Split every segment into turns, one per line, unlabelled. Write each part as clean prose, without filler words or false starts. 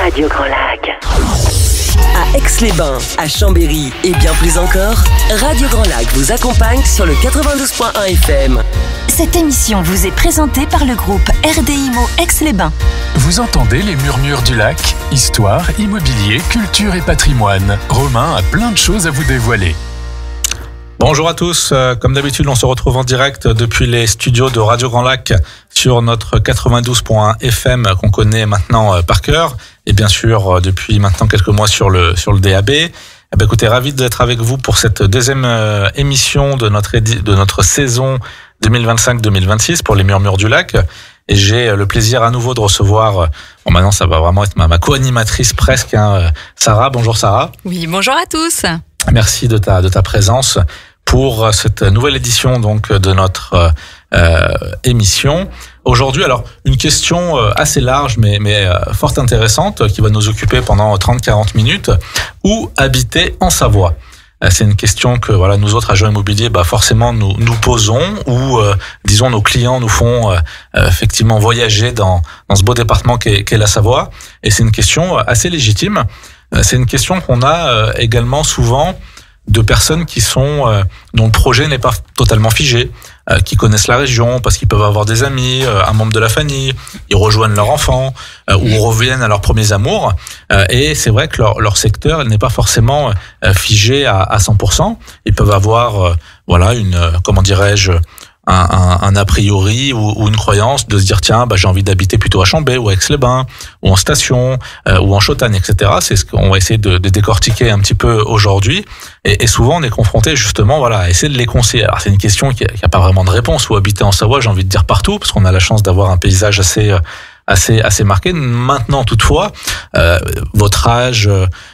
Radio Grand Lac.
À Aix-les-Bains, à Chambéry et bien plus encore, Radio Grand Lac vous accompagne sur le 92.1 FM.
Cette émission vous est présentée par le groupe RDIMO Aix-les-Bains.
Vous entendez les murmures du lac? Histoire, immobilier, culture et patrimoine. Romain a plein de choses à vous dévoiler.
Bonjour à tous, comme d'habitude on se retrouve en direct depuis les studios de Radio Grand Lac sur notre 92.1 FM qu'on connaît maintenant par cœur et bien sûr depuis maintenant quelques mois sur le DAB. Écoutez, ravi d'être avec vous pour cette deuxième émission de notre saison 2025-2026 pour les Murmures du Lac. Et j'ai le plaisir à nouveau de recevoir, maintenant ça va vraiment être ma co-animatrice presque, Sarah. Bonjour Sarah.
Oui, bonjour à tous.
Merci de ta présence pour cette nouvelle édition donc de notre émission. Aujourd'hui, alors une question assez large mais fort intéressante qui va nous occuper pendant 30-40 minutes. Où habiter en Savoie? C'est une question que nous autres agents immobiliers forcément nous posons, ou disons nos clients nous font effectivement voyager dans ce beau département qu'est la Savoie, et c'est une question assez légitime. C'est une question qu'on a également souvent de personnes qui sont dont le projet n'est pas totalement figé, qui connaissent la région parce qu'ils peuvent avoir des amis, un membre de la famille, ils rejoignent leur enfant ou reviennent à leurs premiers amours, et c'est vrai que leur secteur n'est pas forcément figé à 100%. Ils peuvent avoir un a priori ou une croyance de se dire tiens j'ai envie d'habiter plutôt à Chambé ou à Aix-les-Bains ou en station ou en Chautagne, etc. C'est ce qu'on va essayer de décortiquer un petit peu aujourd'hui, et souvent on est confronté justement à essayer de les conseiller. Alors c'est une question qui a pas vraiment de réponse. Où habiter en Savoie, j'ai envie de dire partout, parce qu'on a la chance d'avoir un paysage assez marqué. Maintenant, toutefois, votre âge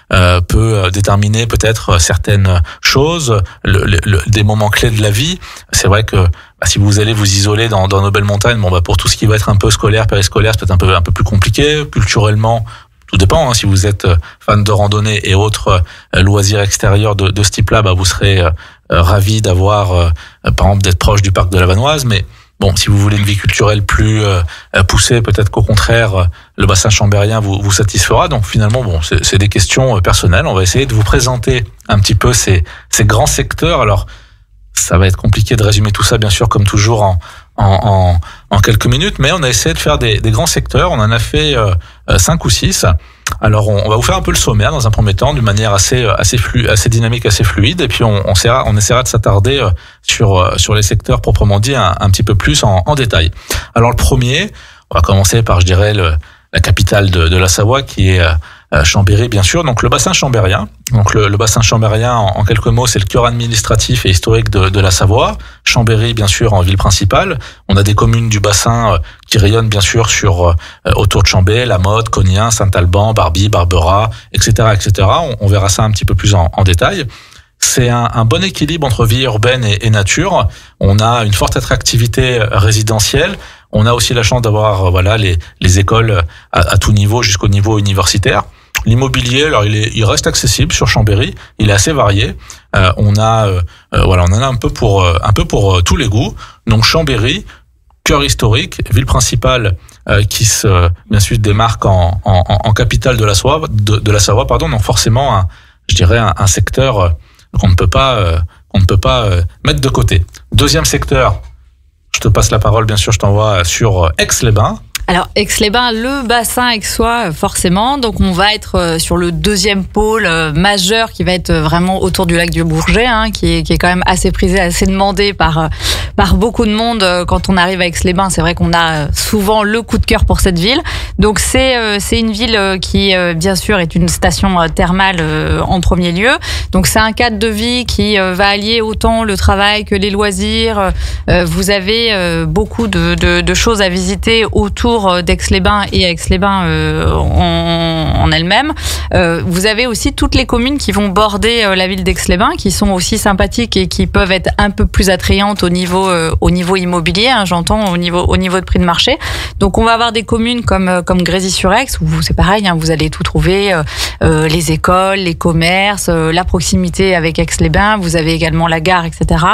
peut déterminer peut-être certaines choses, des moments clés de la vie. C'est vrai que si vous allez vous isoler dans nos belles montagnes, pour tout ce qui va être un peu scolaire, périscolaire, c'est peut-être un peu plus compliqué. Culturellement, tout dépend. Si vous êtes fan de randonnée et autres loisirs extérieurs de ce type-là, vous serez ravi d'avoir, par exemple, d'être proche du parc de la Vanoise. Mais bon, si vous voulez une vie culturelle plus poussée, peut-être qu'au contraire, le bassin chambérien vous satisfera. Donc finalement, c'est des questions personnelles. On va essayer de vous présenter un petit peu ces grands secteurs. Alors, ça va être compliqué de résumer tout ça, bien sûr, comme toujours en quelques minutes, mais on a essayé de faire des grands secteurs. On en a fait 5 ou 6. Alors, on va vous faire un peu le sommaire dans un premier temps, d'une manière assez dynamique, assez fluide, et puis on essaiera de s'attarder sur les secteurs proprement dit un petit peu plus en détail. Alors, le premier, on va commencer par, je dirais, la capitale de la Savoie, qui est Chambéry, bien sûr. Donc le bassin chambérien. Donc le bassin chambérien, en quelques mots, c'est le cœur administratif et historique de la Savoie. Chambéry, bien sûr, en ville principale. On a des communes du bassin qui rayonnent, bien sûr, autour de Chambé, La Motte, Cognien, Saint-Alban, Barbie, Barbera, etc., etc. On verra ça un petit peu plus en détail. C'est un bon équilibre entre vie urbaine et nature. On a une forte attractivité résidentielle. On a aussi la chance d'avoir les écoles à tout niveau jusqu'au niveau universitaire. L'immobilier, alors il reste accessible sur Chambéry, il est assez varié. On en a un peu pour tous les goûts. Donc Chambéry, cœur historique, ville principale qui se bien sûr démarque en capitale de la Savoie, donc forcément un secteur qu'on ne peut pas mettre de côté. Deuxième secteur, je te passe la parole, bien sûr, je t'envoie sur Aix-les-Bains.
Alors, Aix-les-Bains, le bassin aixois, forcément. Donc, on va être sur le deuxième pôle majeur qui va être vraiment autour du lac du Bourget, qui est quand même assez prisé, assez demandé par beaucoup de monde quand on arrive à Aix-les-Bains. C'est vrai qu'on a souvent le coup de cœur pour cette ville. Donc, c'est une ville qui, bien sûr, est une station thermale en premier lieu. Donc, c'est un cadre de vie qui va allier autant le travail que les loisirs. Vous avez beaucoup de choses à visiter autour d'Aix-les-Bains et Aix-les-Bains en elle-même. Vous avez aussi toutes les communes qui vont border la ville d'Aix-les-Bains, qui sont aussi sympathiques et qui peuvent être un peu plus attrayantes au niveau immobilier, j'entends, au niveau de prix de marché. Donc on va avoir des communes comme Grésy-sur-Aix, où c'est pareil, vous allez tout trouver, les écoles, les commerces, la proximité avec Aix-les-Bains, vous avez également la gare, etc.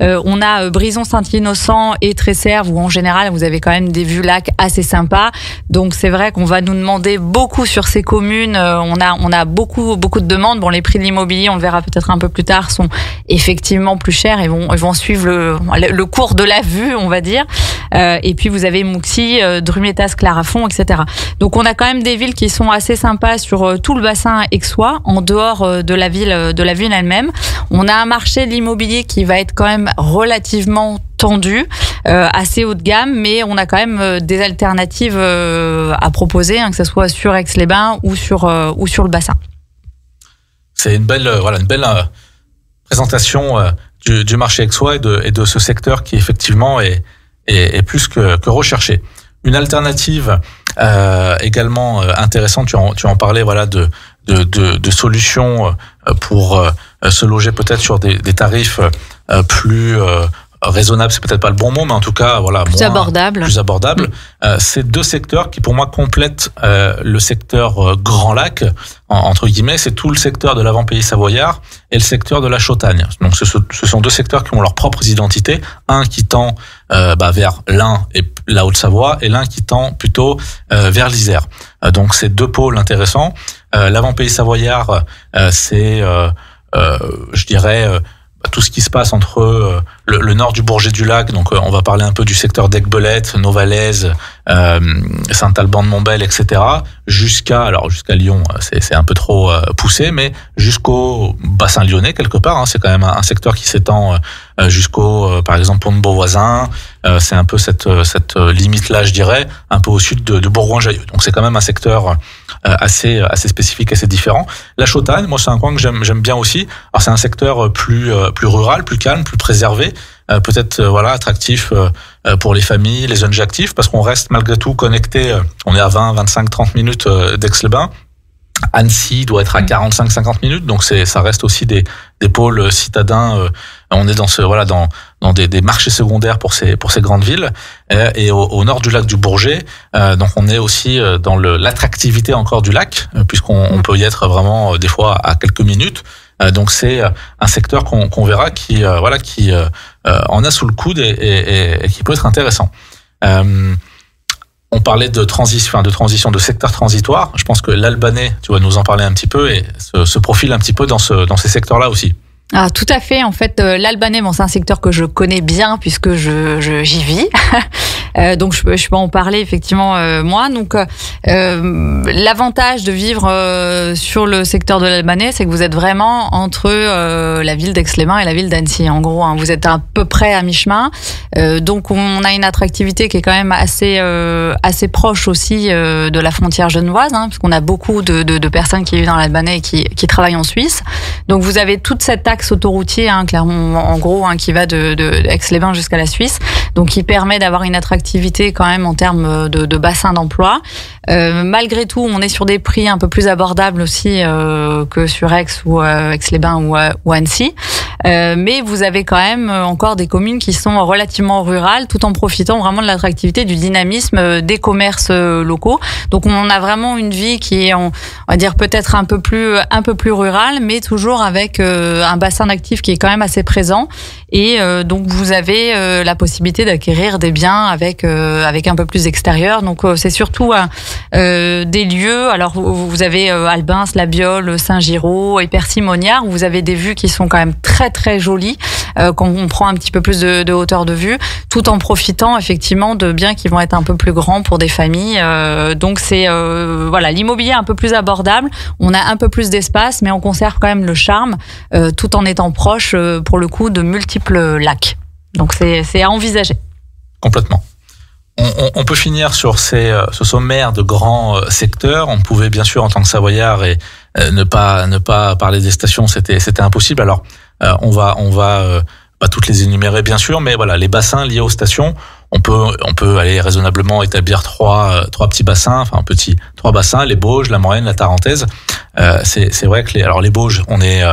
On a Brison-Saint-Innocent et Tresserve, où en général vous avez quand même des vues lac assez sympa. Donc c'est vrai qu'on va nous demander beaucoup sur ces communes. On a beaucoup de demandes. Bon, les prix de l'immobilier, on le verra peut-être un peu plus tard, sont effectivement plus chers et vont suivre le cours de la vue, on va dire. Et puis vous avez Mouxy, Drumietas, Clarafond, etc. Donc on a quand même des villes qui sont assez sympas sur tout le bassin aixois, en dehors de la ville elle-même. On a un marché de l'immobilier qui va être quand même relativement tendu, assez haut de gamme, mais on a quand même des alternatives à proposer, que ce soit sur Aix-les-Bains ou sur le bassin.
C'est une belle présentation du marché aixois et de ce secteur qui effectivement est plus que recherché. Une alternative également intéressante, tu en parlais, voilà, de solutions pour se loger peut-être sur des tarifs plus raisonnable, c'est peut-être pas le bon mot, mais en tout cas, voilà,
plus abordable.
C'est deux secteurs qui, pour moi, complètent le secteur Grand Lac, entre guillemets. C'est tout le secteur de l'avant-pays savoyard et le secteur de la Chautagne. Donc, ce sont deux secteurs qui ont leurs propres identités. Un qui tend vers l'Ain et la Haute-Savoie, et l'un qui tend plutôt vers l'Isère. Donc, c'est deux pôles intéressants. L'avant-pays savoyard, c'est, je dirais, tout ce qui se passe entre le nord du Bourget du Lac, donc on va parler un peu du secteur d'Aiguebelette, Novalaise, Saint-Alban-de-Montbel, etc., jusqu'à Lyon, c'est un peu trop poussé, mais jusqu'au bassin lyonnais quelque part. C'est quand même un secteur qui s'étend jusqu'au, par exemple, Pont de Beauvoisin. C'est un peu cette limite-là, je dirais, un peu au sud de Bourgoin-Jallieu. Donc c'est quand même un secteur assez spécifique, assez différent. La Chautagne, moi, c'est un coin que j'aime bien aussi. Alors c'est un secteur plus rural, plus calme, plus préservé, peut-être attractif pour les familles, les jeunes actifs, parce qu'on reste malgré tout connecté. On est à 20, 25, 30 minutes d'Aix-les-Bains. Annecy doit être à 45-50 minutes, donc ça reste aussi des pôles citadins. On est dans des marchés secondaires pour ces grandes villes, et au nord du lac du Bourget, donc on est aussi dans l'attractivité encore du lac, puisqu'on peut y être vraiment des fois à quelques minutes. Donc c'est un secteur qu'on verra qui en a sous le coude et qui peut être intéressant. On parlait de transition de secteur transitoire. Je pense que l'Albanais, tu vas nous en parler un petit peu, et se profile un petit peu dans ces secteurs-là aussi.
Ah, tout à fait. En fait, l'Albanais, c'est un secteur que je connais bien puisque j'y vis. Donc, je peux en parler effectivement moi. Donc, l'avantage de vivre sur le secteur de l'Albanais, c'est que vous êtes vraiment entre la ville d'Aix-les-Bains et la ville d'Annecy. En gros, vous êtes à peu près à mi-chemin. Donc, on a une attractivité qui est quand même assez proche aussi de la frontière genevoise, parce qu'on a beaucoup de personnes qui vivent dans l'Albanais et qui travaillent en Suisse. Donc, vous avez toute cette axe autoroutier, clairement, en gros, qui va de Aix-les-Bains jusqu'à la Suisse, donc qui permet d'avoir une attractivité quand même en termes de bassin d'emploi. Malgré tout, on est sur des prix un peu plus abordables aussi que sur Aix ou Aix-les-Bains ou Annecy. Mais vous avez quand même encore des communes qui sont relativement rurales, tout en profitant vraiment de l'attractivité, du dynamisme des commerces locaux. Donc on a vraiment une vie qui est, on va dire, peut-être un peu plus rurale, mais toujours avec un bassin d'actifs qui est quand même assez présent. Et donc vous avez la possibilité d'acquérir des biens avec un peu plus d'extérieur. Donc c'est surtout des lieux. Alors vous avez Albins, La Biole, Saint-Giraud et Percy-Mognard, où vous avez des vues qui sont quand même très très jolies quand on prend un petit peu plus de hauteur de vue, tout en profitant effectivement de biens qui vont être un peu plus grands pour des familles. Donc c'est l'immobilier un peu plus abordable. On a un peu plus d'espace, mais on conserve quand même le charme, tout en étant proche pour le coup de multiples lacs. Donc c'est à envisager.
Complètement. On peut finir sur ce sommaire de grands secteurs. On pouvait bien sûr, en tant que Savoyard, et ne pas parler des stations, c'était impossible. Alors on va pas toutes les énumérer bien sûr, mais voilà, les bassins liés aux stations, on peut aller raisonnablement établir trois petits bassins, trois bassins, les Bauges, la Maurienne, la Tarentaise. C'est vrai que les Bauges, on est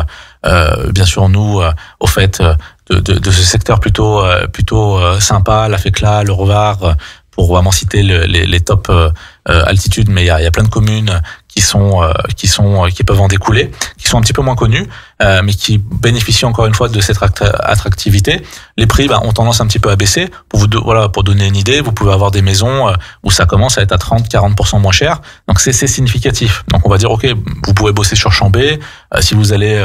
bien sûr nous au fait de ce secteur plutôt sympa, la Fécla, le Revard, pour vraiment citer les top altitudes, mais il y a plein de communes qui peuvent en découler, qui sont un petit peu moins connus, mais qui bénéficient encore une fois de cette attractivité. Les prix ont tendance un petit peu à baisser. Pour donner une idée, vous pouvez avoir des maisons où ça commence à être à 30-40% moins cher. Donc c'est significatif. Donc on va dire ok, vous pouvez bosser sur Chambé. Si vous allez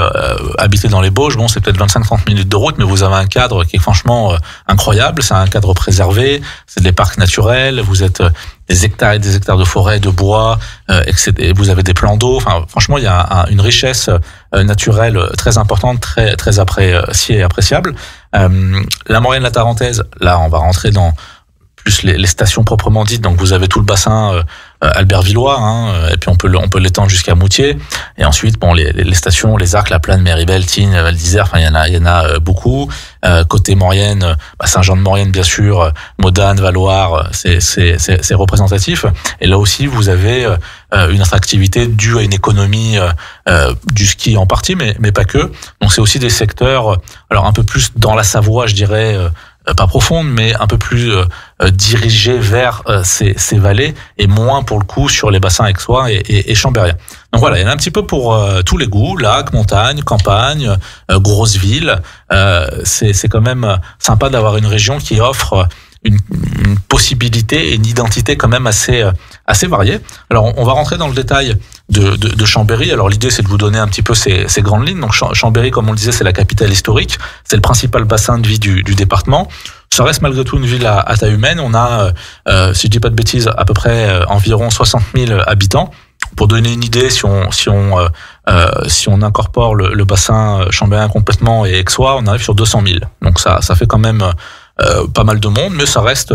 habiter dans les Bauges, bon c'est peut-être 25-30 minutes de route, mais vous avez un cadre qui est franchement incroyable. C'est un cadre préservé, c'est des parcs naturels. Vous êtes des hectares et des hectares de forêt, de bois, etc. Vous avez des plans d'eau. Enfin, franchement, il y a une richesse naturelle très importante, très appréciée et appréciable. La Maurienne, la Tarentaise, là, on va rentrer dans plus les stations proprement dites. Donc, vous avez tout le bassin Albertvillois, et puis on peut l'étendre jusqu'à Moutier. Et ensuite, bon, les stations, les Arcs, la Plaine, Méribel, Tignes, Val d'Isère. Enfin, il y en a beaucoup. Côté Maurienne, Saint-Jean-de-Maurienne, bien sûr, Modane, Valloire, c'est représentatif. Et là aussi, vous avez une attractivité due à une économie du ski en partie, mais pas que. Donc, c'est aussi des secteurs, alors un peu plus dans la Savoie, je dirais, pas profonde, mais un peu plus dirigée vers ces vallées et moins pour le coup sur les bassins aixois et chambériens. Donc voilà, il y en a un petit peu pour tous les goûts, lac, montagne, campagne, grosse ville. C'est quand même sympa d'avoir une région qui offre une possibilité et une identité quand même assez variée. Alors on va rentrer dans le détail de Chambéry. Alors l'idée c'est de vous donner un petit peu ces grandes lignes. Donc Chambéry, comme on le disait, c'est la capitale historique, c'est le principal bassin de vie du département. Ça reste malgré tout une ville à taille humaine. On a, si je dis pas de bêtises, à peu près environ 60 000 habitants. Pour donner une idée, si on incorpore le bassin chambérien complètement et aixois, on arrive sur 200 000. Donc ça fait quand même pas mal de monde, mais ça reste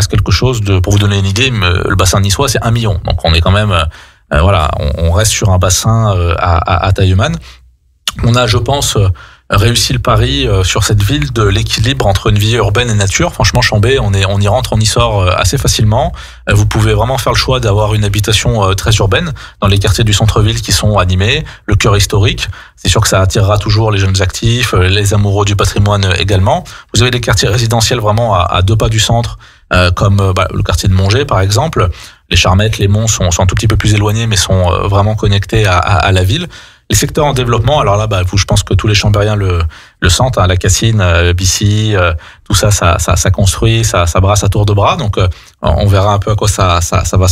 quelque chose de, pour vous donner une idée, le bassin niçois c'est 1 million. Donc on est quand même, on reste sur un bassin à taille humaine. On a, je pense, réussi le pari sur cette ville de l'équilibre entre une vie urbaine et nature. Franchement, Chambé, on y rentre, on y sort assez facilement. Vous pouvez vraiment faire le choix d'avoir une habitation très urbaine dans les quartiers du centre-ville qui sont animés, le cœur historique. C'est sûr que ça attirera toujours les jeunes actifs, les amoureux du patrimoine également. Vous avez des quartiers résidentiels vraiment à 2 pas du centre, comme le quartier de Montgé par exemple. Les Charmettes, les Monts sont un tout petit peu plus éloignés, mais sont vraiment connectés à la ville. Les secteurs en développement, alors là, je pense que tous les Chambériens le sentent, la Cassine, Bissy, tout ça construit, ça brasse à tour de bras. Donc, on verra un peu à quoi ça va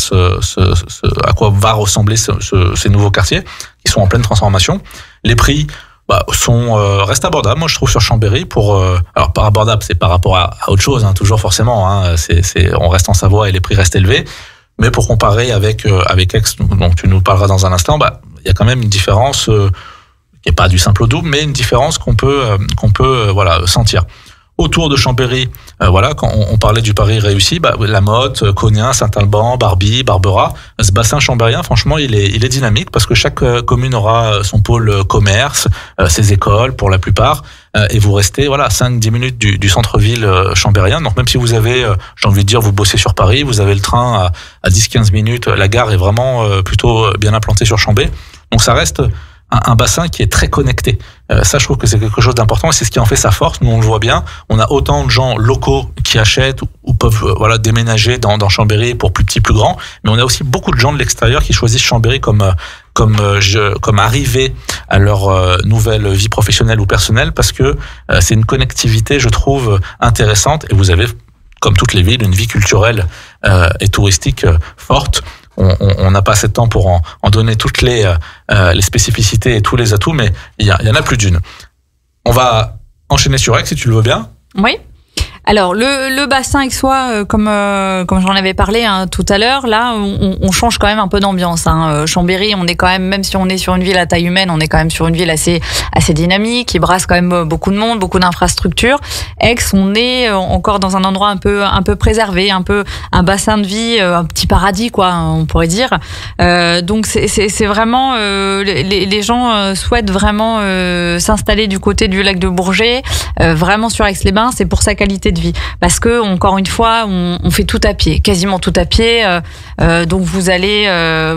à quoi va ressembler ces nouveaux quartiers qui sont en pleine transformation. Les prix restent abordables, moi je trouve, sur Chambéry. Alors pas abordable, c'est par rapport à autre chose, toujours forcément. On reste en Savoie et les prix restent élevés. Mais pour comparer avec Aix, dont tu nous parleras dans un instant, il y a quand même une différence qui est pas du simple au double, mais une différence qu'on peut sentir. Autour de Chambéry, quand on parlait du pari réussi, La Motte, Cognins, Saint-Alban, Barbie, Barbera, ce bassin chambérien, franchement, il est dynamique parce que chaque commune aura son pôle commerce, ses écoles pour la plupart, et vous restez 5-10 minutes du centre-ville chambérien. Donc même si vous avez, j'ai envie de dire, vous bossez sur Paris, vous avez le train à 10-15 minutes, la gare est vraiment plutôt bien implantée sur Chambé. Donc ça reste un bassin qui est très connecté. Ça, je trouve que c'est quelque chose d'important et c'est ce qui en fait sa force. Nous, on le voit bien. On a autant de gens locaux qui achètent ou peuvent déménager dans Chambéry pour plus petit, plus grand. Mais on a aussi beaucoup de gens de l'extérieur qui choisissent Chambéry comme arrivée à leur nouvelle vie professionnelle ou personnelle parce que c'est une connectivité, je trouve, intéressante. Et vous avez, comme toutes les villes, une vie culturelle et touristique forte. On n'a pas assez de temps pour en donner toutes les spécificités et tous les atouts, mais il y en a plus d'une. On va enchaîner sur Aix, si tu le veux bien.
Oui. Alors le bassin aixois, comme j'en avais parlé tout à l'heure, là on change quand même un peu d'ambiance. Chambéry, on est quand même si on est sur une ville à taille humaine, on est quand même sur une ville assez dynamique, qui brasse quand même beaucoup de monde, beaucoup d'infrastructures. Aix, on est encore dans un endroit un peu préservé, un bassin de vie, un petit paradis quoi, on pourrait dire. Donc c'est vraiment les gens souhaitent vraiment s'installer du côté du lac de Bourget, vraiment sur Aix-les-Bains. C'est pour sa qualité de vie, parce que encore une fois, on fait tout à pied, quasiment tout à pied. Donc vous allez,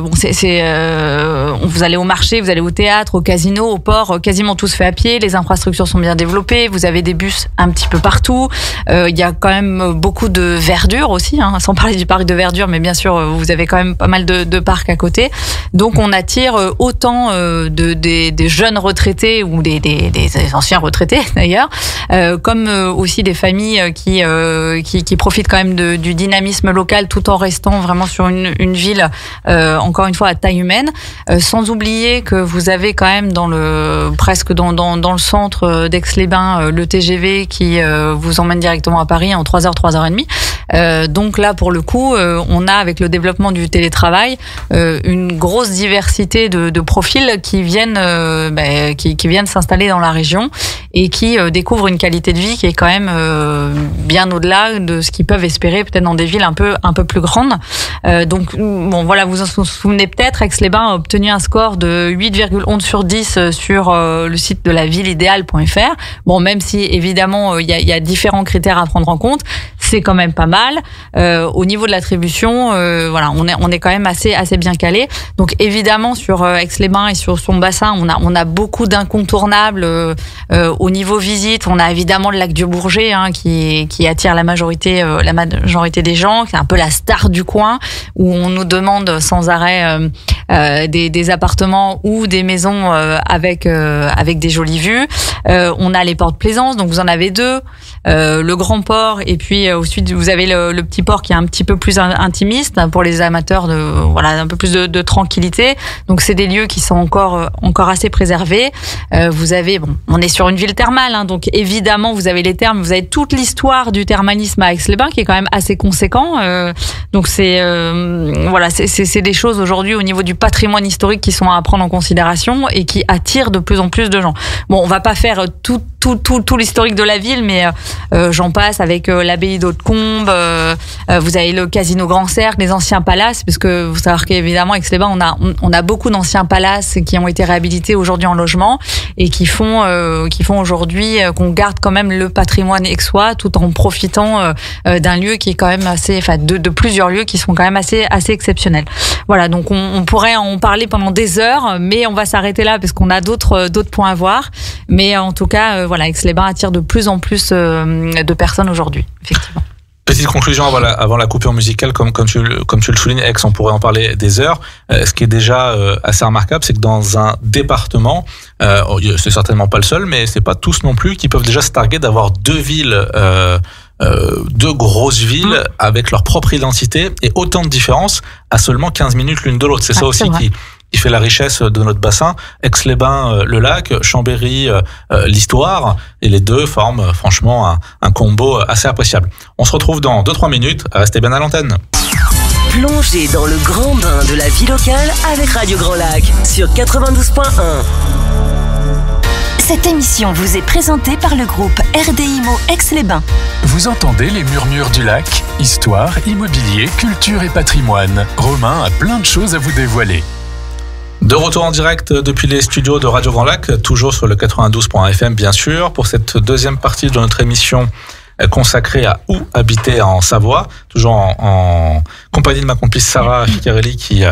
vous allez au marché, vous allez au théâtre, au casino, au port, quasiment tout se fait à pied. Les infrastructures sont bien développées. Vous avez des bus un petit peu partout. Il y a quand même beaucoup de verdure aussi, hein, sans parler du parc de verdure, mais bien sûr, vous avez quand même pas mal de parcs à côté. Donc on attire autant des jeunes retraités ou des anciens retraités d'ailleurs, comme aussi des familles qui profitent quand même du dynamisme local tout en restant vraiment sur une ville encore une fois à taille humaine, sans oublier que vous avez quand même presque dans le centre d'Aix-les-Bains le TGV qui vous emmène directement à Paris en 3h, 3h30. Donc là pour le coup on a avec le développement du télétravail une grosse diversité de profils qui viennent s'installer dans la région et qui découvrent une qualité de vie qui est quand même bien au-delà de ce qu'ils peuvent espérer peut-être dans des villes un peu plus grandes. Donc bon voilà, vous vous souvenez peut-être, Aix-les-Bains a obtenu un score de 8,11 sur 10 sur le site de la villeideale.fr. Bon, même si évidemment il y a différents critères à prendre en compte, c'est quand même pas mal. Au niveau de l'attribution, voilà, on est quand même assez bien calé. Donc évidemment sur Aix-les-Bains et sur son bassin, on a beaucoup d'incontournables. Au niveau visite, on a évidemment le lac du Bourget qui attire la majorité des gens, qui est un peu la star du coin, où on nous demande sans arrêt des appartements ou des maisons avec des jolies vues. On a les ports de plaisance, donc vous en avez deux, le grand port et puis ensuite vous avez le petit port qui est un petit peu plus intimiste pour les amateurs un peu plus de tranquillité. Donc c'est des lieux qui sont encore assez préservés. Vous avez on est sur une ville thermale, hein, donc évidemment vous avez les thermes, vous avez toute l'histoire du thermalisme à Aix-les-Bains qui est quand même assez conséquent. Donc c'est des choses aujourd'hui au niveau du patrimoine historique qui sont à prendre en considération et qui attirent de plus en plus de gens. Bon, on va pas faire tout l'historique de la ville, mais j'en passe avec l'abbaye d'Hautecombe, vous avez le casino Grand Cercle, les anciens palaces, parce que vous savez qu'évidemment Aix-les-Bains on a beaucoup d'anciens palaces qui ont été réhabilités aujourd'hui en logement et qui font aujourd'hui qu'on garde quand même le patrimoine aixois tout en profitant d'un lieu qui est quand même de plusieurs lieux qui sont quand même assez exceptionnels. Voilà, donc on pourrait en parler pendant des heures, mais on va s'arrêter là parce qu'on a d'autres points à voir. Mais en tout cas, Aix-les-Bains attire de plus en plus de personnes aujourd'hui, effectivement.
Petite conclusion avant la coupure musicale, comme tu le soulignes, Aix, on pourrait en parler des heures. Ce qui est déjà assez remarquable, c'est que dans un département, c'est certainement pas le seul, mais c'est pas tous non plus qui peuvent déjà se targuer d'avoir deux villes, deux grosses villes avec leur propre identité et autant de différences à seulement 15 minutes l'une de l'autre. C'est ça aussi qui fait la richesse de notre bassin. Aix-les-Bains, le lac, Chambéry, l'histoire, et les deux forment franchement un combo assez appréciable. On se retrouve dans 2-3 minutes, restez bien à l'antenne.
Plongez dans le grand bain de la vie locale avec Radio Grand Lac sur 92.1.
Cette émission vous est présentée par le groupe RDIMO Aix-les-Bains.
Vous entendez les murmures du lac? Histoire, immobilier, culture et patrimoine. Romain a plein de choses à vous dévoiler.
De retour en direct depuis les studios de Radio Grand Lac, toujours sur le 92.fm bien sûr, pour cette deuxième partie de notre émission consacrée à où habiter en Savoie, toujours en compagnie de ma complice Sarah Ficarelli qui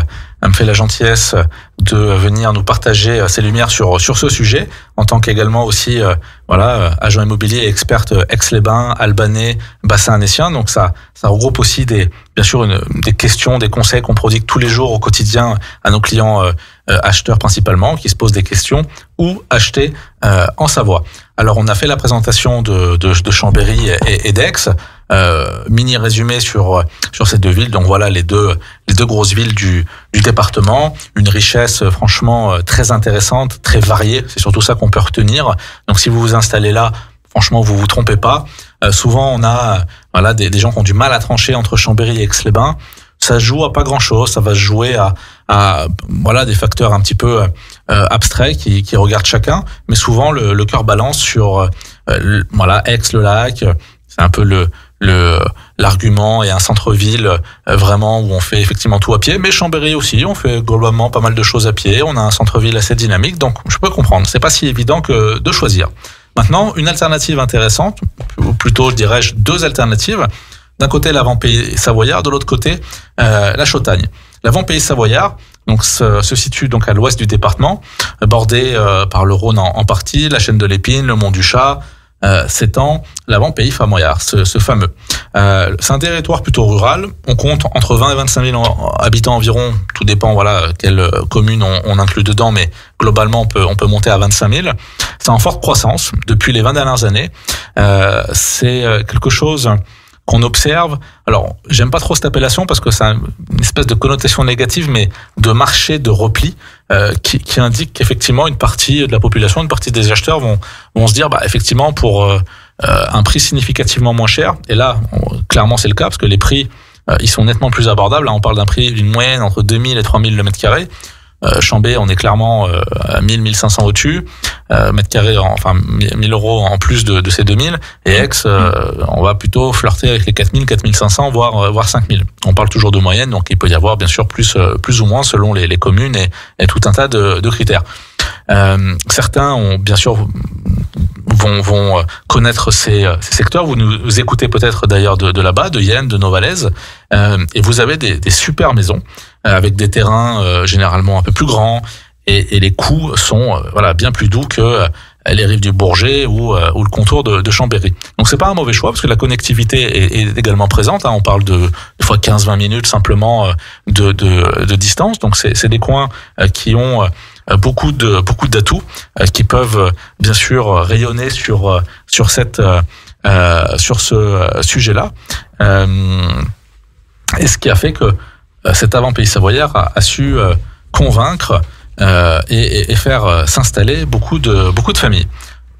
me fait la gentillesse de venir nous partager ses lumières sur ce sujet, en tant qu'également aussi agent immobilier et experte Aix-les-Bains, albanais, bassin annécien. Donc ça regroupe aussi des questions, des conseils qu'on prodigue tous les jours au quotidien à nos clients acheteurs principalement, qui se posent des questions. Où acheter en Savoie? Alors on a fait la présentation de Chambéry et d'Aix. Mini résumé sur ces deux villes. Donc voilà les deux grosses villes du département, une richesse franchement très intéressante, très variée. C'est surtout ça qu'on peut retenir. Donc si vous vous installez là, franchement vous vous trompez pas. Souvent on a des gens qui ont du mal à trancher entre Chambéry et Aix-les-Bains. Ça se joue à pas grand chose. Ça va se jouer à des facteurs un petit peu abstraits qui regardent chacun. Mais souvent le cœur balance sur Aix, le lac. C'est un peu l'argument, et un centre-ville vraiment où on fait effectivement tout à pied, mais Chambéry aussi, on fait globalement pas mal de choses à pied, on a un centre-ville assez dynamique, donc je peux comprendre, c'est pas si évident que de choisir. Maintenant, une alternative intéressante, ou plutôt, dirais-je, deux alternatives. D'un côté, l'avant-pays savoyard, de l'autre côté, la Chautagne. L'avant-pays savoyard donc, se situe donc à l'ouest du département, bordé par le Rhône en partie, la chaîne de l'Épine, le Mont du Chat, s'étend l'avant-pays savoyard, ce fameux. C'est un territoire plutôt rural. On compte entre 20 et 25 000 habitants environ. Tout dépend, voilà, quelle commune on inclut dedans, mais globalement, on peut monter à 25 000. C'est en forte croissance depuis les 20 dernières années. C'est quelque chose qu'on observe. Alors, j'aime pas trop cette appellation parce que c'est une espèce de connotation négative, mais de marché de repli qui indique qu'effectivement une partie de la population, une partie des acheteurs vont se dire, bah effectivement pour un prix significativement moins cher. Et là, clairement c'est le cas parce que les prix ils sont nettement plus abordables. Là, on parle d'un prix d'une moyenne entre 2000 et 3000 le mètre carré. Chambé, on est clairement à 1000-1500 au-dessus, mètre carré, enfin 1000 euros en plus de ces 2000. Et Aix, on va plutôt flirter avec les 4000, 4500, voire 5000. On parle toujours de moyenne, donc il peut y avoir bien sûr plus ou moins selon les communes et tout un tas de critères. Certains ont bien sûr vont connaître ces secteurs. Vous nous écoutez peut-être d'ailleurs de là-bas, de Yenne, de Novalaise, et vous avez des super maisons avec des terrains généralement un peu plus grands et les coûts sont voilà bien plus doux que les rives du Bourget ou le contour de Chambéry. Donc c'est pas un mauvais choix parce que la connectivité est également présente. On parle de fois 15-20 minutes simplement de distance. Donc c'est des coins qui ont beaucoup d'atouts qui peuvent bien sûr rayonner sur ce sujet-là. Et ce qui a fait que cet avant-pays savoyard a su convaincre et faire s'installer beaucoup de familles.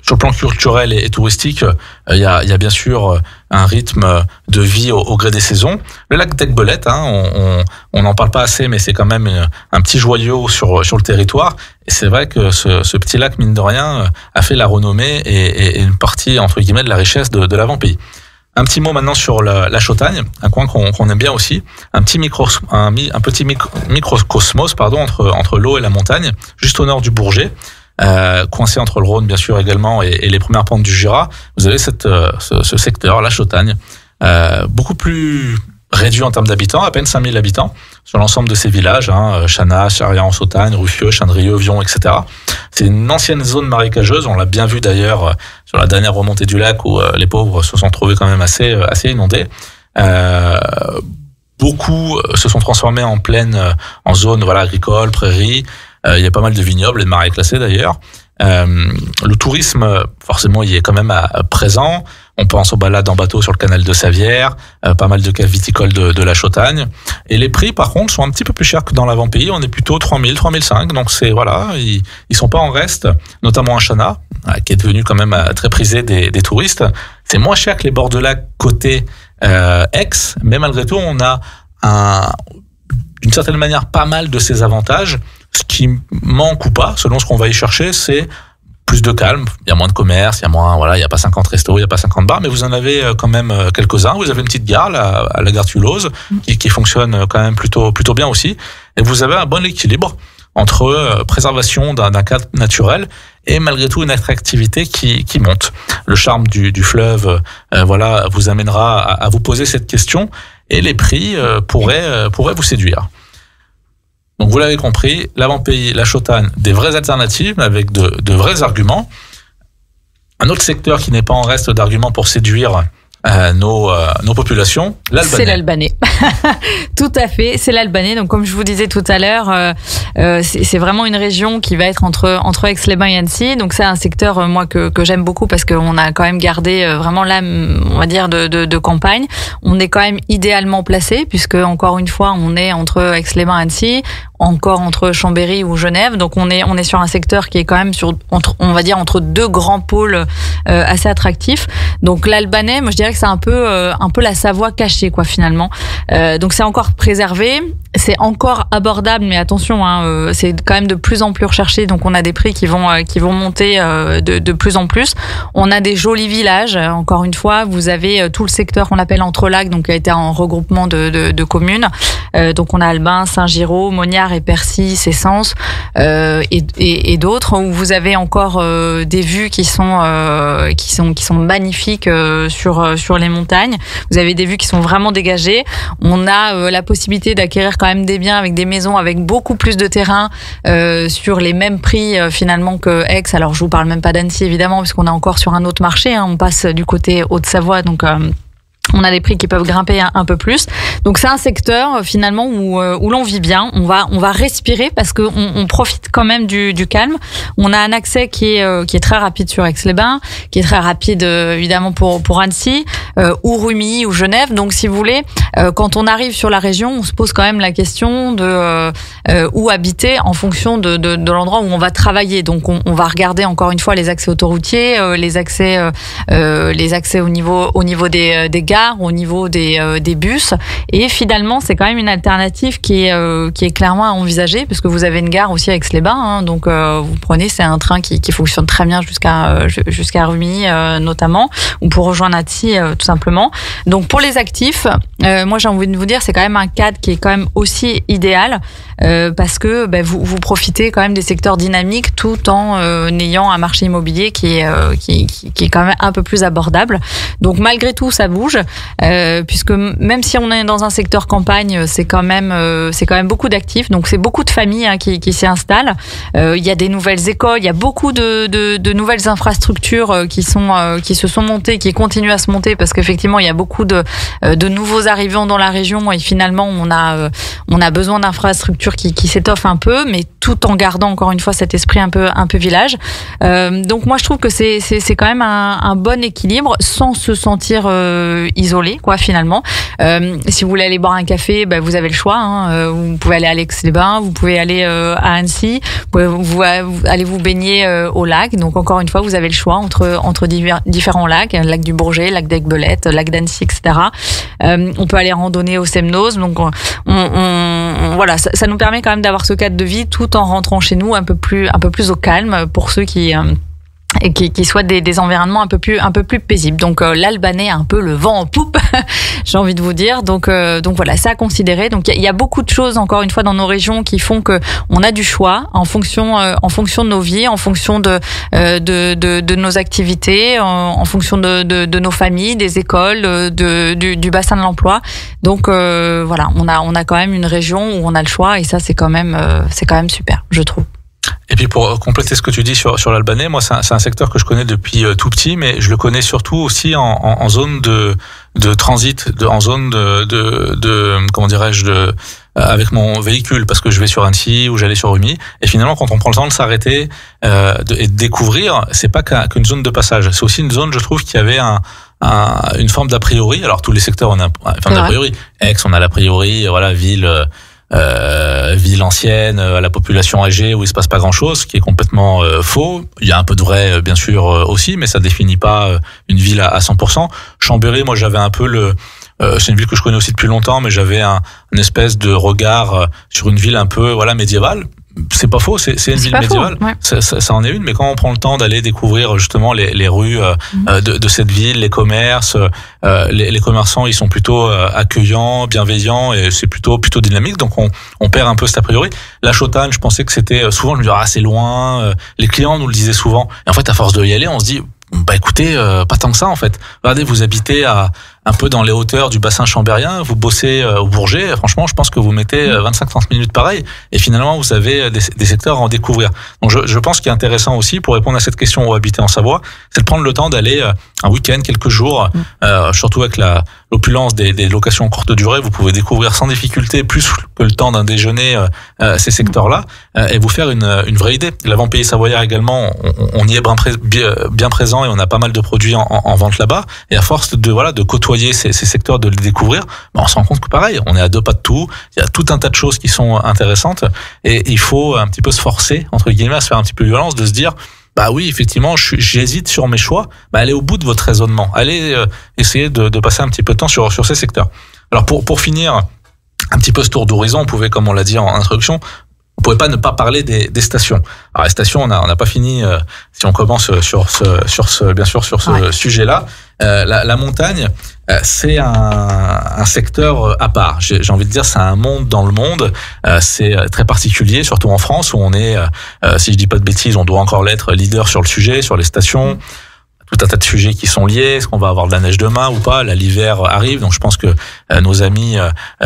Sur le plan culturel et touristique, il y a bien sûr un rythme de vie au gré des saisons. Le lac d'Aiguebelette, on n'en parle pas assez, mais c'est quand même un petit joyau sur le territoire. Et c'est vrai que ce petit lac, mine de rien, a fait la renommée et une partie, entre guillemets, de la richesse de l'avant-pays. Un petit mot maintenant sur la Chautagne, un coin qu'on aime bien aussi, un petit microcosmos entre l'eau et la montagne, juste au nord du Bourget, coincé entre le Rhône bien sûr également et les premières pentes du Jura. Vous avez ce secteur, la Chautagne, beaucoup plus réduit en termes d'habitants, à peine 5000 habitants sur l'ensemble de ces villages, Chanat, Charian-en-Sautagne, Ruffieux, Chandrieux, Vion, etc. C'est une ancienne zone marécageuse, on l'a bien vu d'ailleurs sur la dernière remontée du lac où les pauvres se sont trouvés quand même assez inondés. Beaucoup se sont transformés en plaine, en zone agricole, prairie. Il y a pas mal de vignobles et de marais classés d'ailleurs. Le tourisme, forcément, il est quand même présent. On pense aux balades en bateau sur le canal de Savière, pas mal de caves viticoles de la Chautagne. Et les prix, par contre, sont un petit peu plus chers que dans l'avant-pays. On est plutôt 3000, 3005. Donc ils sont pas en reste, notamment à Chanat, qui est devenu quand même très prisé des touristes. C'est moins cher que les bords de lac côté Aix, mais malgré tout, on a d'une certaine manière pas mal de ces avantages. Ce qui manque ou pas, selon ce qu'on va y chercher, c'est plus de calme. Il y a moins de commerce, il y a pas 50 restos, il y a pas 50 bars, mais vous en avez quand même quelques-uns. Vous avez une petite gare, à la gare Tulose, qui fonctionne quand même plutôt bien aussi. Et vous avez un bon équilibre entre préservation d'un cadre naturel et malgré tout une attractivité qui monte. Le charme du fleuve, vous amènera à vous poser cette question et les prix pourraient vous séduire. Donc vous l'avez compris, l'avant-pays, la Chautagne, des vraies alternatives avec de vrais arguments. Un autre secteur qui n'est pas en reste d'arguments pour séduire nos populations, l'Albanais.
C'est l'Albanais. Tout à fait, c'est l'Albanais. Donc comme je vous disais tout à l'heure, c'est vraiment une région qui va être entre Aix-les-Bains et Annecy. Donc c'est un secteur moi que j'aime beaucoup parce qu'on a quand même gardé vraiment l'âme, on va dire de campagne. On est quand même idéalement placé puisque encore une fois on est entre Aix-les-Bains et Annecy, encore entre Chambéry ou Genève. Donc on est sur un secteur qui est quand même entre deux grands pôles assez attractifs. Donc l'Albanais, moi je dirais que c'est un peu la Savoie cachée quoi finalement. Donc c'est encore préservé. c'est encore abordable, mais attention, c'est quand même de plus en plus recherché. Donc, on a des prix qui vont monter de plus en plus. On a des jolis villages. Encore une fois, vous avez tout le secteur qu'on appelle Entre-Lacs, donc qui a été en regroupement de communes. Donc, on a Albin, Saint-Giraud, Mognard et Percy, Cessens et d'autres, où vous avez encore des vues qui sont magnifiques sur les montagnes. Vous avez des vues qui sont vraiment dégagées. On a la possibilité d'acquérir quand même des biens avec des maisons avec beaucoup plus de terrain sur les mêmes prix finalement que Aix. Alors je vous parle même pas d'Annecy évidemment, puisqu'on est encore sur un autre marché, on passe du côté Haute-Savoie, donc on a des prix qui peuvent grimper un peu plus. Donc c'est un secteur finalement où l'on vit bien. On va respirer parce que on profite quand même du calme. On a un accès qui est très rapide sur Aix-les-Bains, qui est très rapide évidemment pour Annecy, ou Rumi ou Genève. Donc si vous voulez, quand on arrive sur la région, on se pose quand même la question de où habiter en fonction de l'endroit où on va travailler. Donc on va regarder encore une fois les accès autoroutiers, les accès au niveau des gares, au niveau des bus, et finalement c'est quand même une alternative qui est clairement à envisager, parce que vous avez une gare aussi à Aix-les-Bains, donc vous prenez, c'est un train qui fonctionne très bien jusqu'à Rumi notamment, ou pour rejoindre Annecy tout simplement. Donc pour les actifs, moi j'ai envie de vous dire, c'est quand même un cadre qui est quand même aussi idéal, parce que vous profitez quand même des secteurs dynamiques tout en ayant un marché immobilier qui est quand même un peu plus abordable. Donc malgré tout ça bouge, puisque même si on est dans un secteur campagne, c'est quand même beaucoup d'actifs, donc c'est beaucoup de familles qui s'y installent. Il y a des nouvelles écoles, il y a beaucoup de nouvelles infrastructures qui se sont montées, qui continuent à se monter, parce qu'effectivement il y a beaucoup de nouveaux arrivants dans la région, et finalement on a besoin d'infrastructures qui s'étoffent un peu, mais tout en gardant encore une fois cet esprit un peu village. Donc moi je trouve que c'est quand même un bon équilibre, sans se sentir isolé finalement. Si vous voulez aller boire un café, vous avez le choix, vous pouvez aller à Aix-les-Bains, vous pouvez aller à Annecy, vous pouvez aller vous baigner au lac. Donc encore une fois, vous avez le choix entre différents lacs, lac du Bourget, lac d'Aiguebelette, lac d'Annecy, etc. On peut aller randonner au Semnoz. Donc voilà, ça nous permet quand même d'avoir ce cadre de vie tout en rentrant chez nous un peu plus au calme, pour ceux qui souhaitent des environnements un peu plus paisibles. Donc l'Albanais a un peu le vent en poupe, j'ai envie de vous dire. Donc voilà, ça à considérer. Donc il y a beaucoup de choses encore une fois dans nos régions qui font que on a du choix en fonction de nos vies, en fonction de nos activités, en fonction de nos familles, des écoles, du bassin de l'emploi. Donc voilà, on a quand même une région où on a le choix, et ça c'est quand même super, je trouve.
Et puis pour compléter ce que tu dis sur l'Albanais, moi c'est un secteur que je connais depuis tout petit, mais je le connais surtout aussi en zone de transit, en zone de comment dirais-je, avec mon véhicule, parce que je vais sur Annecy ou j'allais sur Rumi, et finalement quand on prend le temps de s'arrêter et de découvrir, c'est pas qu'une zone de passage, c'est aussi une zone, je trouve, qui avait une forme d'a priori. Alors tous les secteurs on a une forme d'a priori. Aix, on a l'a priori, voilà, ville ancienne, à la population âgée, où il se passe pas grand chose, ce qui est complètement faux. Il y a un peu de vrai, bien sûr, aussi, mais ça définit pas une ville à 100%. Chambéry, moi j'avais un peu c'est une ville que je connais aussi depuis longtemps, mais j'avais une espèce de regard sur une ville un peu médiévale. C'est pas faux, c'est une ville médiévale, ouais. Ça en est une, mais quand on prend le temps d'aller découvrir justement les rues de cette ville, les commerces, les commerçants, ils sont plutôt accueillants, bienveillants, et c'est plutôt dynamique, donc on perd un peu cet a priori. La Chautagne, je pensais que c'était souvent, je me disais c'est loin, les clients nous le disaient souvent, et en fait à force de y aller, on se dit écoutez, pas tant que ça en fait. Regardez, vous habitez un peu dans les hauteurs du bassin chambérien, vous bossez au Bourget, franchement je pense que vous mettez 25-30 minutes pareil, et finalement vous avez des secteurs à en découvrir. Donc je pense qu'il est intéressant aussi, pour répondre à cette question où habiter en Savoie, c'est de prendre le temps d'aller un week-end, quelques jours, surtout avec l'opulence des locations courte durée, vous pouvez découvrir sans difficulté, plus que le temps d'un déjeuner, ces secteurs-là, et vous faire une vraie idée. L'avant-pays savoyard également, on y est bien présent, et on a pas mal de produits en vente là-bas, et à force de côtoyer ces secteurs, de les découvrir, on se rend compte que pareil, on est à deux pas de tout, il y a tout un tas de choses qui sont intéressantes, et il faut un petit peu se forcer, entre guillemets, à se faire un petit peu violence, de se dire oui, effectivement, j'hésite sur mes choix, allez au bout de votre raisonnement, allez essayer de passer un petit peu de temps sur ces secteurs. Alors pour finir un petit peu ce tour d'horizon. On pouvait, comme on l'a dit en introduction, on pouvait pas ne pas parler des stations. Alors les stations, on n'a pas fini. Si on commence sur ce sujet-là, la montagne, c'est un secteur à part. J'ai envie de dire, c'est un monde dans le monde. C'est très particulier, surtout en France où on est, si je dis pas de bêtises, on doit encore l'être leader sur le sujet, sur les stations. Tout un tas de sujets qui sont liés. Est-ce qu'on va avoir de la neige demain ou pas? Là, l'hiver arrive, donc je pense que nos amis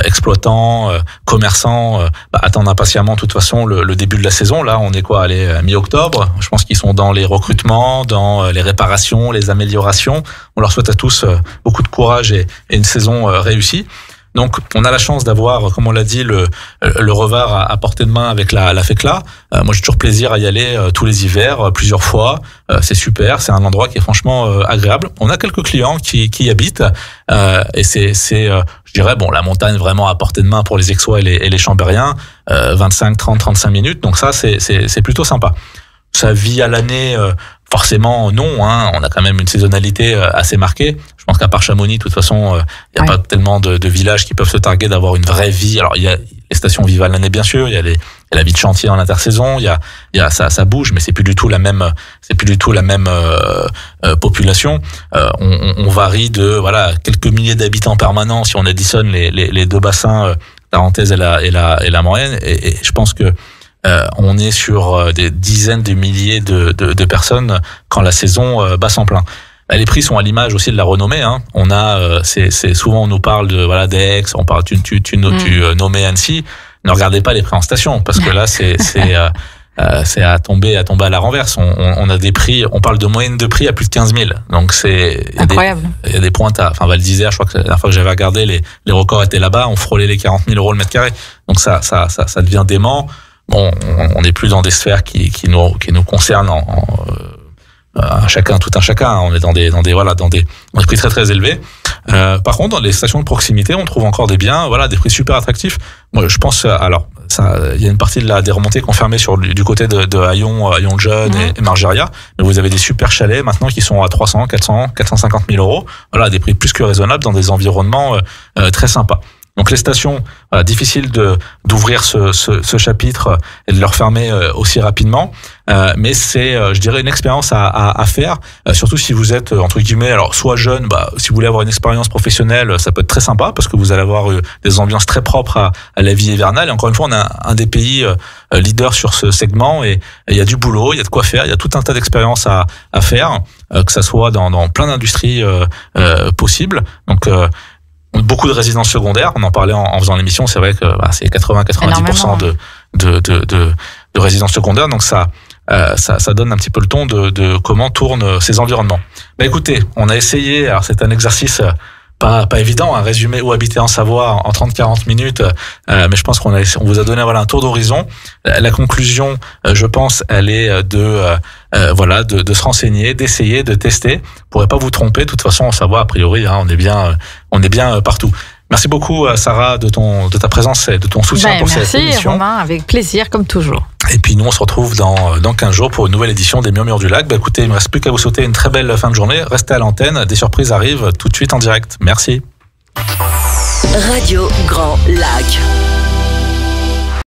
exploitants, commerçants attendent impatiemment de toute façon le début de la saison. Là, on est quoi? Mi-octobre. Je pense qu'ils sont dans les recrutements, dans les réparations, les améliorations. On leur souhaite à tous beaucoup de courage et une saison réussie. Donc, on a la chance d'avoir, comme on l'a dit, le Revard à portée de main avec la FECLA. Moi, j'ai toujours plaisir à y aller tous les hivers, plusieurs fois. C'est super, c'est un endroit qui est franchement agréable. On a quelques clients qui y habitent, et c'est je dirais, la montagne vraiment à portée de main pour les Aixois et les Chambériens, 25, 30, 35 minutes. Donc ça, c'est plutôt sympa. Ça vit à l'année, forcément non, hein. On a quand même une saisonnalité assez marquée. Je pense qu'à part Chamonix, de toute façon, il n'y a pas tellement de villages qui peuvent se targuer d'avoir une vraie vie. Alors il y a les stations vivent à l'année bien sûr, il y a la vie de chantier en intersaison, il y a ça bouge, mais c'est plus du tout la même population. On varie de quelques milliers d'habitants permanents si on additionne les deux bassins, Tarentaise et la Maurienne, et je pense que on est sur des dizaines de milliers de personnes quand la saison bat son plein. Les prix sont à l'image aussi de la renommée, hein. On a, c'est souvent on nous parle de d'Aix, on parle, tu nommais Annecy. Ne regardez pas les prix en station parce que là c'est à tomber à la renverse. On a des prix, on parle de moyenne de prix à plus de 15 000. Donc c'est
incroyable. Il
y a des pointes Val d'Isère, je crois que la dernière fois que j'avais regardé, les records étaient là-bas, on frôlait les 40 000 € le mètre carré. Donc ça devient dément. Bon, on n'est plus dans des sphères qui nous concernent tout un chacun. On est dans des prix très très élevés. Par contre, dans les stations de proximité, on trouve encore des biens, des prix super attractifs. Moi, je pense, il y a une partie des remontées qu'on fermait du côté de Hayon Jeune et Margeria, mais vous avez des super chalets maintenant qui sont à 300, 400, 450 000 €. Des prix plus que raisonnables dans des environnements très sympas. Donc les stations, difficile d'ouvrir ce chapitre et de le refermer aussi rapidement, mais c'est, je dirais, une expérience à faire, surtout si vous êtes entre guillemets, alors soit jeune, si vous voulez avoir une expérience professionnelle, ça peut être très sympa parce que vous allez avoir des ambiances très propres à la vie hivernale. Et encore une fois, on a un des pays leaders sur ce segment et il y a du boulot, il y a de quoi faire, il y a tout un tas d'expériences à faire, que ça soit dans plein d'industries possibles. Donc beaucoup de résidences secondaires, on en parlait en faisant l'émission, c'est vrai que c'est 80-90% de résidences secondaires, donc ça donne un petit peu le ton de comment tournent ces environnements. Écoutez, on a essayé, alors c'est un exercice pas évident, un résumé où habiter en Savoie en 30-40 minutes, mais je pense qu'on vous a donné un tour d'horizon. La conclusion, je pense, elle est de se renseigner, d'essayer, de tester. Vous pourrez pas vous tromper. De toute façon, en Savoie, a priori, on est bien partout. Merci beaucoup, Sarah, de ta présence et de ton soutien pour cette émission.
Merci, Romain, avec plaisir, comme toujours.
Et puis nous, on se retrouve dans 15 jours pour une nouvelle édition des Murmures du Lac. Écoutez, il ne me reste plus qu'à vous souhaiter une très belle fin de journée. Restez à l'antenne, des surprises arrivent tout de suite en direct. Merci.
Radio Grand Lac.